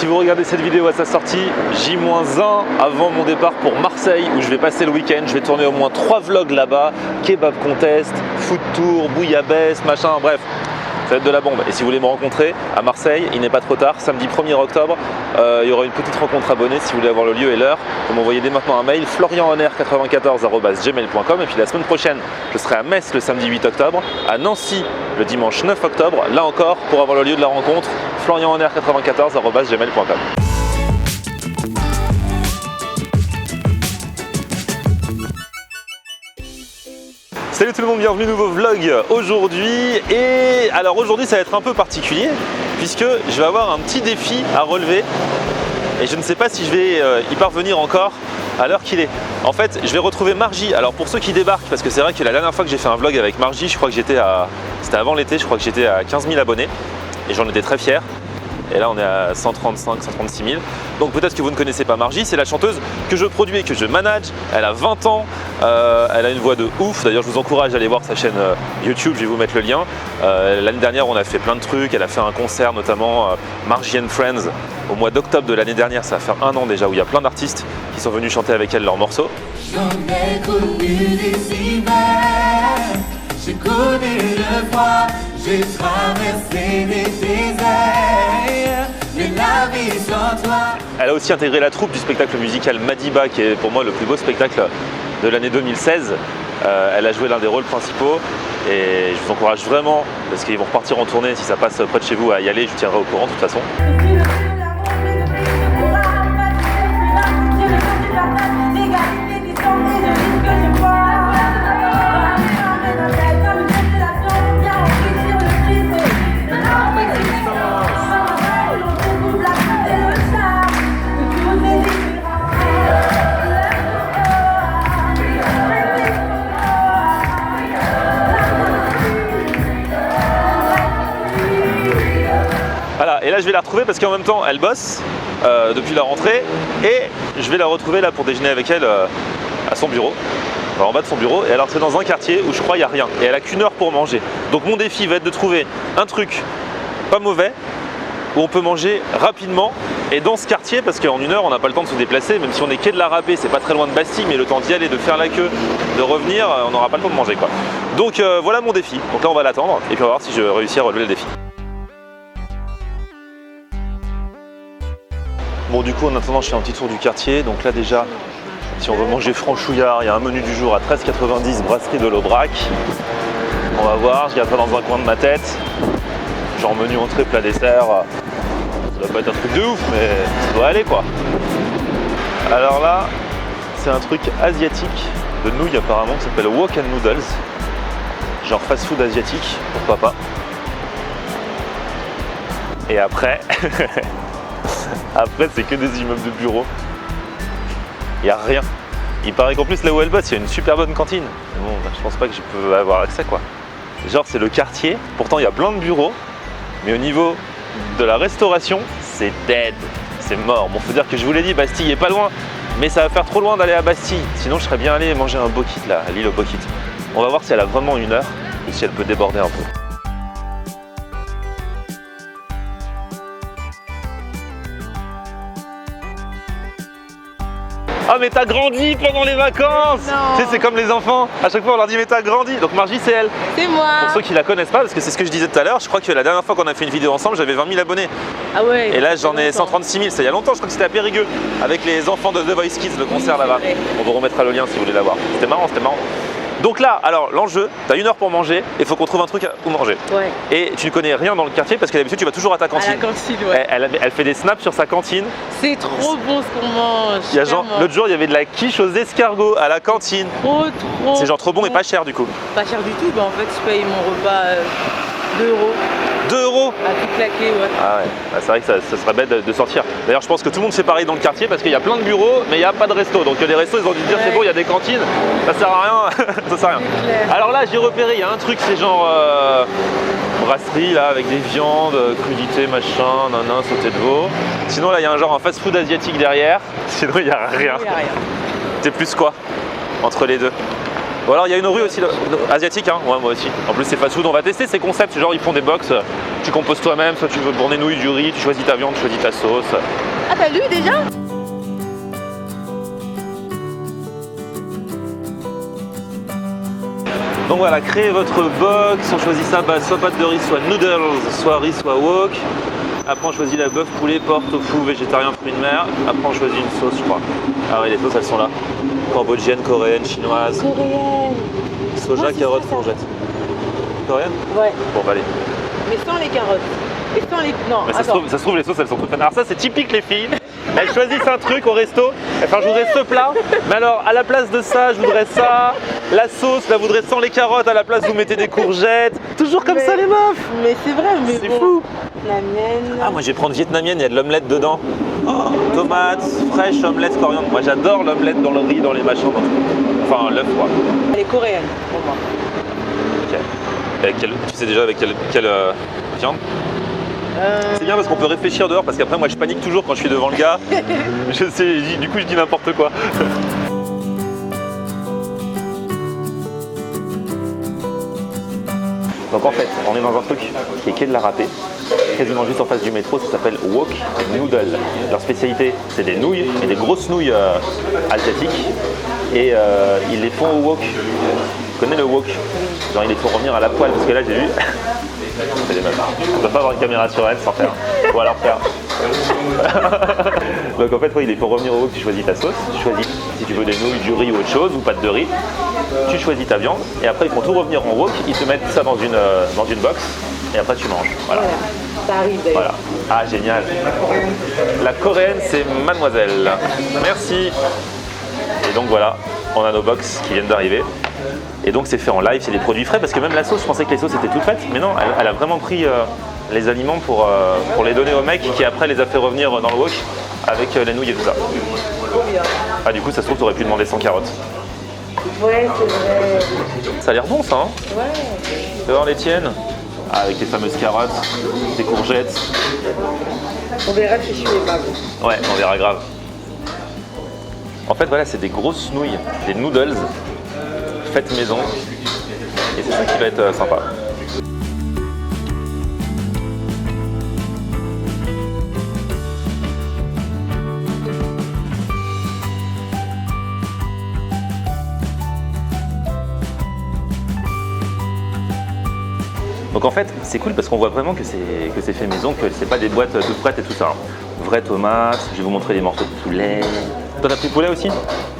si vous regardez cette vidéo à sa sortie, J-1 avant mon départ pour Marseille où je vais passer le week-end. Je vais tourner au moins 3 vlogs là-bas, kebab contest, food tour, bouillabaisse, machin, bref. Ça va être de la bombe. Et si vous voulez me rencontrer à Marseille, il n'est pas trop tard, samedi 1er octobre, il y aura une petite rencontre abonnée si vous voulez avoir le lieu et l'heure. Vous m'envoyez dès maintenant un mail, florianoner94@gmail.com. Et puis la semaine prochaine, je serai à Metz le samedi 8 octobre, à Nancy le dimanche 9 octobre. Là encore, pour avoir le lieu de la rencontre, florianoner94@gmail.com. Salut tout le monde, bienvenue nouveau vlog aujourd'hui. Et alors aujourd'hui ça va être un peu particulier puisque je vais avoir un petit défi à relever et je ne sais pas si je vais y parvenir encore à l'heure qu'il est. En fait je vais retrouver Margie. Alors pour ceux qui débarquent, parce que c'est vrai que la dernière fois que j'ai fait un vlog avec Margie, je crois que c'était avant l'été, je crois que j'étais à 15 000 abonnés et j'en étais très fier. Et là on est à 135, 136 000. Donc peut-être que vous ne connaissez pas Margie, c'est la chanteuse que je produis et que je manage. Elle a 20 ans, elle a une voix de ouf. D'ailleurs je vous encourage à aller voir sa chaîne YouTube, je vais vous mettre le lien. L'année dernière on a fait plein de trucs, elle a fait un concert notamment Margie and Friends au mois d'octobre de l'année dernière, ça va faire 1 an déjà, où il y a plein d'artistes qui sont venus chanter avec elle leurs morceaux. J'en ai connu des hivers, j'ai connu le froid, j'ai traversé des déserts, mais la vie sans toi. Elle a aussi intégré la troupe du spectacle musical Madiba, qui est pour moi le plus beau spectacle de l'année 2016. Elle a joué l'un des rôles principaux et je vous encourage vraiment, parce qu'ils vont repartir en tournée, si ça passe près de chez vous, à y aller, je vous tiendrai au courant de toute façon. Voilà, et là je vais la retrouver parce qu'en même temps elle bosse depuis la rentrée et je vais la retrouver là pour déjeuner avec elle à son bureau, enfin, en bas de son bureau. Et alors c'est dans un quartier où je crois il n'y a rien et elle a qu'1 heure pour manger. Donc mon défi va être de trouver un truc pas mauvais où on peut manger rapidement et dans ce quartier, parce qu'en 1 heure on n'a pas le temps de se déplacer, même si on est quai de la Râpée, c'est pas très loin de Bastille, mais le temps d'y aller, de faire la queue, de revenir, on n'aura pas le temps de manger quoi. Donc voilà mon défi, donc là on va l'attendre et puis on va voir si je réussis à relever le défi. Bon du coup en attendant je fais un petit tour du quartier, donc là déjà si on veut manger franchouillard, il y a un menu du jour à 13,90 brasserie de l'Aubrac. On va voir, je garde ça dans un coin de ma tête, genre menu entrée plat dessert, ça doit pas être un truc de ouf mais ça doit aller quoi. Alors là c'est un truc asiatique de nouilles apparemment qui s'appelle Wok and Noodles, genre fast food asiatique, pourquoi pas. Et après après c'est que des immeubles de bureaux, il n'y a rien. Il paraît qu'en plus là où elle bosse il y a une super bonne cantine. Bon bah, je pense pas que je peux avoir accès quoi. Genre c'est le quartier, pourtant il y a plein de bureaux, mais au niveau de la restauration c'est dead, c'est mort. Bon faut dire que je vous l'ai dit, Bastille est pas loin, mais ça va faire trop loin d'aller à Bastille, sinon je serais bien allé manger un bokit là, à l'île au bokit. On va voir si elle a vraiment 1 heure ou si elle peut déborder un peu. Ah mais t'as grandi pendant les vacances. Tu sais c'est comme les enfants, à chaque fois on leur dit mais t'as grandi. Donc Margie c'est elle. C'est moi. Pour ceux qui la connaissent pas, parce que c'est ce que je disais tout à l'heure, je crois que la dernière fois qu'on a fait une vidéo ensemble j'avais 20 000 abonnés. Ah ouais. Et là j'en ai 136 000, c'est il y a longtemps, je crois que c'était à Périgueux, avec les enfants de The Voice Kids, le concert là-bas. On vous remettra le lien si vous voulez la voir. C'était marrant, c'était marrant. Donc là, alors l'enjeu, t'as 1 heure pour manger et il faut qu'on trouve un truc où manger. Ouais. Et tu ne connais rien dans le quartier parce que d'habitude tu vas toujours à ta cantine. À la cantine, ouais. Elle fait des snaps sur sa cantine. C'est trop bon ce qu'on mange. Il y a genre, l'autre jour il y avait de la quiche aux escargots à la cantine. Trop. C'est genre trop bon et pas cher du coup. Pas cher du tout, bah en fait je paye mon repas 2 €. 2 € À tout claquer, ouais. Ah ouais, bah, c'est vrai que ça serait bête de sortir. D'ailleurs je pense que tout le monde fait pareil dans le quartier parce qu'il y a plein de bureaux mais il n'y a pas de resto. Donc les restos ils ont dû dire c'est bon, il y a des cantines, ça sert à rien. Ça sert à rien. Alors là j'ai repéré, il y a un truc, c'est genre brasserie là avec des viandes, crudités, machin, nanan, sauté de veau. Sinon là il y a un genre un fast food asiatique derrière. Sinon il n'y a rien. Il y a rien. T'es plus quoi entre les deux? Ou alors il y a une rue aussi asiatique, hein. Ouais, moi aussi. En plus c'est fast food, on va tester ces concepts, genre ils font des box, tu composes toi-même, soit tu veux pour des nouilles, du riz, tu choisis ta viande, tu choisis ta sauce. Ah, t'as lu déjà? Donc voilà, créez votre box, on choisit ça, bah, soit pâte de riz, soit noodles, soit riz, soit wok. Après on choisit la bœuf, poulet, porc, tofu, végétarien, fruits de mer. Après on choisit une sauce, je crois. Ah oui, les sauces elles sont là. Cambodgienne, coréenne, chinoise. Coréenne. Soja, Moi, c'est carotte, ça, ça. courgette. Coréenne? Ouais, Bon, bah allez. mais sans les carottes. Et sans les... Non, Mais ça se, attends. trouve, ça se trouve, les sauces elles sont toutes faites. Alors ça c'est typique les filles. Elles choisissent un truc au resto. Enfin je voudrais ce plat. Mais alors à la place de ça, je voudrais ça. La sauce, là, voudrais sans les carottes. À la place vous mettez des courgettes. Toujours comme Mais- ça les meufs. Mais c'est vrai, mais C'est bon. fou. La mienne... Ah moi je vais prendre vietnamienne, il y a de l'omelette dedans. Oh, tomates, fraîches, omelette, coriandre. Moi j'adore l'omelette dans le riz, dans les machins. Dans tout. Enfin l'œuf quoi. Elle est coréenne, pour moi. Ok. Tu sais déjà avec quelle viande? C'est bien parce qu'on peut réfléchir dehors parce qu'après moi je panique toujours quand je suis devant le gars. Je sais, du coup je dis n'importe quoi. Donc en fait, on est dans un truc qui est quai de la râpée, quasiment juste en face du métro, ça s'appelle Wok Noodle. Leur spécialité, c'est des nouilles, mais des grosses nouilles asiatiques. Et ils les font au wok. Tu connais le wok? Genre ils les font revenir à la poêle, parce que là j'ai vu... C'est les mêmes. On ne peut pas avoir une caméra sur elle sans faire. Ou alors faire. Donc en fait, ouais, il faut revenir au wok, tu choisis ta sauce, tu choisis si tu veux des nouilles, du riz ou autre chose, ou pâte de riz. Tu choisis ta viande, et après ils font tout revenir en wok, ils te mettent ça dans une box, et après tu manges. Voilà. Voilà. Ça arrive d'ailleurs. Voilà. Ah génial. La coréenne c'est mademoiselle. Merci. Et donc voilà, on a nos box qui viennent d'arriver. Et donc c'est fait en live, c'est des produits frais parce que même la sauce, je pensais que les sauces étaient toutes faites, mais non, elle a vraiment pris les aliments pour les donner au mec qui après les a fait revenir dans le wok avec les nouilles et tout ça. Trop bien. Ah du coup ça se trouve t'aurais pu demander sans carottes. Ouais, c'est vrai. Ça a l'air bon ça hein. Ouais. Tu vas voir les tiennes? Ah, avec les fameuses carottes, des courgettes. On verra si je suis aimable. Ouais, on verra grave. En fait voilà, c'est des grosses nouilles, des noodles faites maison. Et c'est ça qui va être sympa. Donc en fait, c'est cool parce qu'on voit vraiment que c'est fait maison, que c'est pas des boîtes toutes prêtes et tout ça. Vraies tomates, je vais vous montrer les morceaux de poulet. Toi t'as pris poulet aussi?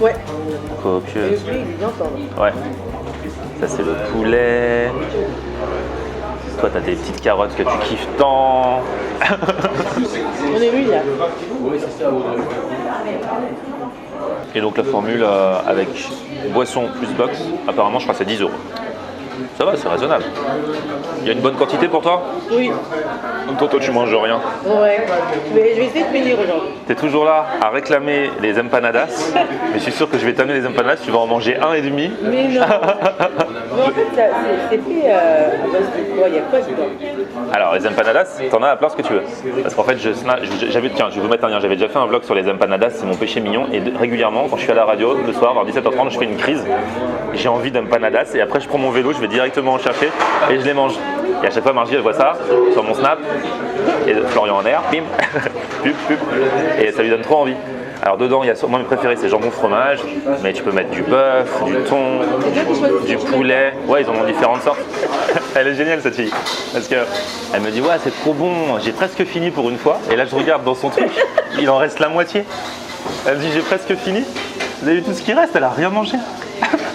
Ouais. Le Copieuse. poulet, il est bien tendre. Ouais. Ça c'est le poulet. Toi t'as tes petites carottes que tu kiffes tant. On est lui là. Et donc la formule avec boisson plus box, apparemment je crois que c'est 10 €. Ça va, c'est raisonnable. Il y a une bonne quantité pour toi? Oui. Donc toi tu manges rien. Ouais. Mais je vais essayer de finir aujourd'hui. T'es toujours là à réclamer les empanadas, mais je suis sûr que je vais t'amener les empanadas, tu vas en manger un et demi. Mais non. Mais en fait, c'est fait à base de quoi? Il y a quoi dedans? Alors les empanadas, t'en as à plein ce que tu veux. Parce qu'en fait, tiens, je vais vous mettre un lien, j'avais déjà fait un vlog sur les empanadas, c'est mon péché mignon. Et régulièrement, quand je suis à la radio, le soir, vers 17h30, je fais une crise. J'ai envie d'empanadas et après je prends mon vélo, je vais directement en chercher et je les mange. Et à chaque fois, Margie, elle voit ça sur mon snap. Et Florian en air, bim, pub, pub. Et ça lui donne trop envie. Alors dedans, il y a moi mes préférés, c'est jambon fromage, mais tu peux mettre du bœuf, du thon, du poulet. Ouais, ils en ont différentes sortes. Elle est géniale cette fille, parce que elle me dit ouais c'est trop bon, j'ai presque fini pour une fois. Et là je regarde dans son truc, il en reste la moitié. Elle me dit j'ai presque fini. Vous avez vu tout ce qui reste? Elle a rien mangé.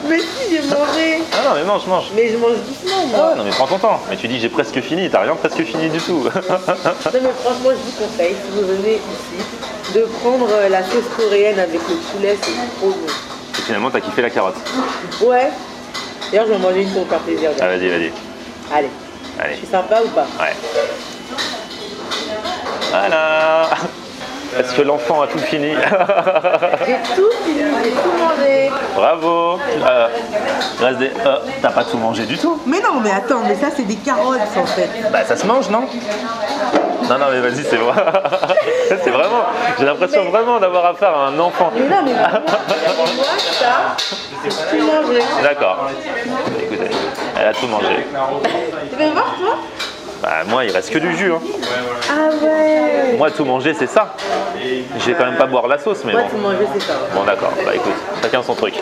Mais si, j'ai mangé. Ah non mais mange. Mais je mange doucement, Ah moi. ouais, non mais prends ton temps. Mais tu dis j'ai presque fini, t'as rien presque fini du tout. Non, mais franchement, je vous conseille, si vous venez ici, de prendre la sauce coréenne avec le poulet, c'est trop bon. Et finalement t'as kiffé la carotte. Ouais. D'ailleurs, je vais en manger une pour me faire plaisir. Ah vas-y. Allez, je Allez. suis sympa ou pas? Ouais. Voilà. Est-ce que l'enfant a tout fini? J'ai tout fini, j'ai tout mangé. Bravo. Il reste des... t'as pas tout mangé du tout. Mais non, mais attends, mais ça, c'est des carottes en fait. Bah ça se mange non? Non, mais vas-y, c'est vrai. C'est vraiment, j'ai l'impression vraiment d'avoir affaire à un enfant. Mais non, mais moi, ça, c'est tout manger. D'accord. Écoutez, elle a tout mangé. Tu veux voir, toi? Bah, moi, il reste que du jus. Hein. Ah ouais. Moi, tout manger, c'est ça. Je vais quand même pas boire la sauce, mais Moi, bon. tout manger, c'est ça. Bon, d'accord. Bah, écoute, chacun son truc.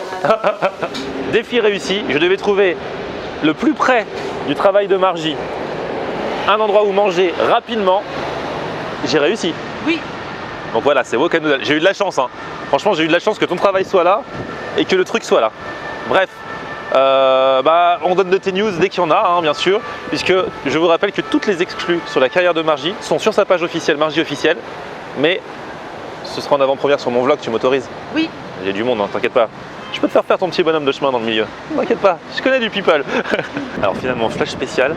Défi réussi. Je devais trouver le plus près du travail de Margie un endroit où manger rapidement. J'ai réussi. Oui. Donc voilà, c'est Wok & Noodle. J'ai eu de la chance. Hein. Franchement, j'ai eu de la chance que ton travail soit là et que le truc soit là. Bref. On donne de tes news dès qu'il y en a, hein, bien sûr, puisque je vous rappelle que toutes les exclus sur la carrière de Margie sont sur sa page officielle, Margie officielle, mais ce sera en avant-première sur mon vlog, tu m'autorises? Oui. Il y a du monde, hein, t'inquiète pas. Je peux te faire ton petit bonhomme de chemin dans le milieu, t'inquiète pas, je connais du people. Alors finalement, flash spécial,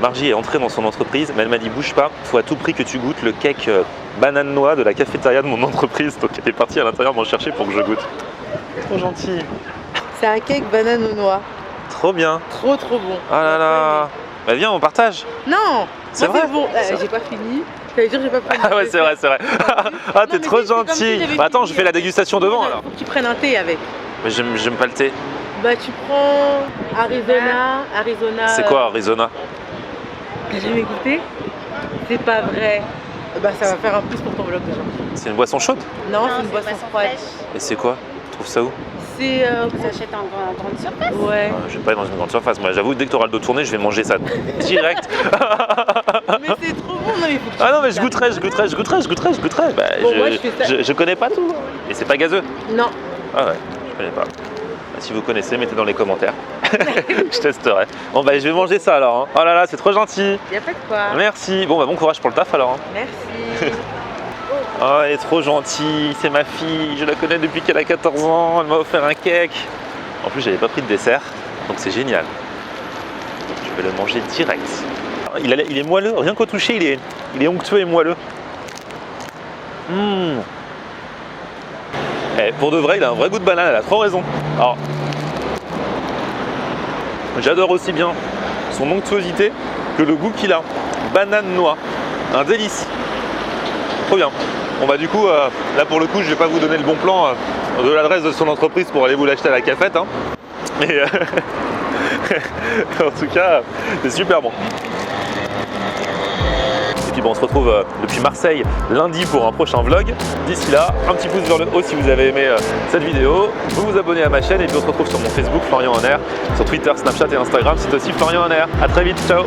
Margie est entrée dans son entreprise, mais elle m'a dit bouge pas, faut à tout prix que tu goûtes le cake banane noix de la cafétéria de mon entreprise, donc elle est partie à l'intérieur m'en chercher pour que je goûte. Trop gentil. C'est un cake banane aux noix. Trop bien. Trop bon. Ah là là. Bah viens, on partage. Non. C'est moi, vrai. Bon. J'ai pas fini. J'allais dire j'ai pas pris. Ah ouais, c'est vrai. Ah, t'es trop gentil. Bah attends, je fais la dégustation devant alors. Faut que tu prennes un thé avec. Mais j'aime pas le thé. Bah tu prends Arizona. C'est quoi Arizona? J'ai jamais goûté. C'est pas vrai. Bah ça va faire un plus pour ton vlog déjà. C'est une boisson chaude? Non, c'est une boisson froide. Et c'est quoi? Tu trouves ça où? C'est Vous achetez en grande surface? ouais. Je vais pas aller dans une grande surface. Moi, j'avoue, dès que tu auras le dos tourné, je vais manger ça direct. Mais c'est trop bon, non mais faut que tu Ah non, mais goûtes je goûterai. Bah, Bon, moi, je fais ça. je connais pas tout. Et c'est pas gazeux? Non. Ah ouais, je connais pas. Bah, si vous connaissez, mettez dans les commentaires. Je testerai. Bon bah, je vais manger ça alors. Hein. Oh là là, c'est trop gentil. Y a pas de quoi. Merci. Bon bah, bon courage pour le taf alors. Hein. Merci. Oh, elle est trop gentille, c'est ma fille, je la connais depuis qu'elle a 14 ans, elle m'a offert un cake. En plus, j'avais pas pris de dessert, donc c'est génial. Je vais le manger direct. Il est moelleux, rien qu'au toucher, il est onctueux et moelleux. Pour de vrai, il a un vrai goût de banane, elle a trop raison. Alors, j'adore aussi bien son onctuosité que le goût qu'il a. Banane noix, un délice. Trop bien. Bon bah du coup, là pour le coup, je vais pas vous donner le bon plan de l'adresse de son entreprise pour aller vous l'acheter à la cafette. Hein. Mais en tout cas, c'est super bon. Et puis bon, on se retrouve depuis Marseille lundi pour un prochain vlog. D'ici là, un petit pouce vers le haut si vous avez aimé cette vidéo. Vous vous abonnez à ma chaîne et puis on se retrouve sur mon Facebook Florian En Air, sur Twitter, Snapchat et Instagram. C'est aussi Florian En Air. À très vite, ciao.